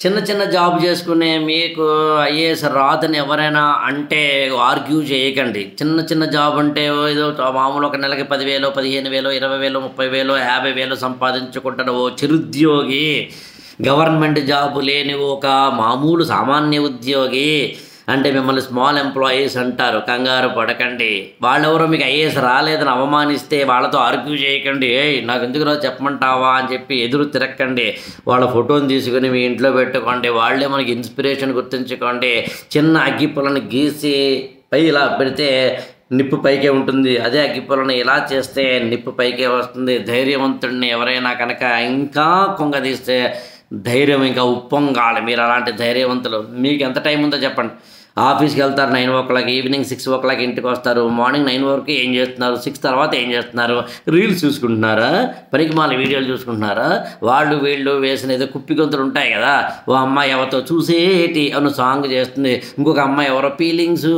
చిన్న చిన్న జాబ్ చేసుకునే మీకు ఐఏఎస్ రాదని ఎవరైనా అంటే ఆర్గ్యూ చేయకండి. చిన్న చిన్న జాబ్ అంటే ఏదో మామూలు ఒక నెలకి 10,000, 15,000, 20,000, 30,000, 50,000 సంపాదించుకుంటున్న ఓ చిరుద్యోగి, గవర్నమెంట్ జాబు లేని ఒక మామూలు సామాన్య ఉద్యోగి అంటే మిమ్మల్ని స్మాల్ ఎంప్లాయీస్ అంటారు. కంగారు పడకండి. వాళ్ళెవరో మీకు ఐఏఎస్ రాలేదని అవమానిస్తే వాళ్ళతో ఆర్గ్యూ చేయకండి. నాకు ఎందుకు రాదు చెప్పమంటావా అని చెప్పి ఎదురు తిరక్కండి. వాళ్ళ ఫోటోని తీసుకుని మీ ఇంట్లో పెట్టుకోండి. వాళ్ళే మనకి ఇన్స్పిరేషన్ గుర్తుంచుకోండి. చిన్న అగ్గిపుల్లని గీసి పై ఇలా పెడితే నిప్పు పైకే ఉంటుంది. అదే అగ్గిపుల్లని ఇలా చేస్తే నిప్పు పైకే వస్తుంది. ధైర్యవంతుడిని ఎవరైనా కనుక ఇంకా కొంగదీస్తే ధైర్యం ఇంకా ఉప్పొంగాలి. మీరు అలాంటి ధైర్యవంతులు. మీకు ఎంత టైం ఉందో చెప్పండి. ఆఫీస్కి వెళ్తారు 9 ఈవినింగ్ 6 ఇంటికి వస్తారు. మార్నింగ్ 9 వరకు ఏం చేస్తున్నారు, 6 తర్వాత ఏం చేస్తున్నారు? రీల్స్ చూసుకుంటున్నారా? పనికిమాల వీడియోలు చూసుకుంటున్నారా? వాళ్ళు వీళ్ళు వేసిన ఏదో కుప్పి గొంతులు ఉంటాయి కదా, ఓ అమ్మాయి ఎవరితో చూసేటి అని సాంగ్ చేస్తుంది, ఇంకొక అమ్మాయి ఎవరో ఫీలింగ్స్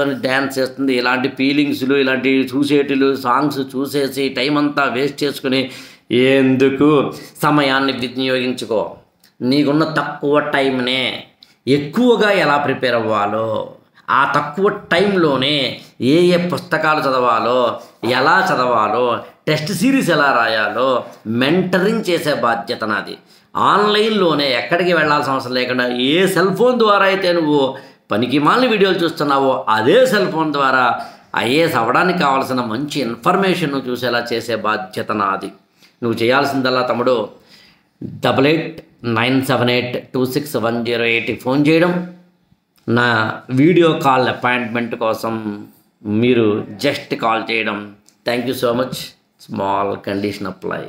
అని డ్యాన్స్ చేస్తుంది. ఇలాంటి ఫీలింగ్స్లు, ఇలాంటి చూసేటిలు సాంగ్స్ చూసేసి టైం అంతా వేస్ట్ చేసుకుని ఎందుకు? సమయాన్ని వినియోగించుకో. నీకున్న తక్కువ టైంనే ఎక్కువగా ఎలా ప్రిపేర్ అవ్వాలో, ఆ తక్కువ టైంలోనే ఏ పుస్తకాలు చదవాలో, ఎలా చదవాలో, టెస్ట్ సిరీస్ ఎలా రాయాలో మెంటరింగ్ చేసే బాధ్యత నాది. ఆన్లైన్లోనే ఎక్కడికి వెళ్ళాల్సిన అవసరం లేకుండా ఏ సెల్ ఫోన్ ద్వారా అయితే నువ్వు పనికిమాలిన వీడియోలు చూస్తున్నావో అదే సెల్ ఫోన్ ద్వారా ఐఏఎస్ అవ్వడానికి కావాల్సిన మంచి ఇన్ఫర్మేషన్ చూసేలా చేసే బాధ్యత నాది. నువ్వు చేయాల్సిందల్లా తమ్ముడు 8897826108కి ఫోన్ చేయడం, నా వీడియో కాల్ అపాయింట్మెంట్ కోసం మీరు జస్ట్ కాల్ చేయడం. Thank you so much. Small condition apply.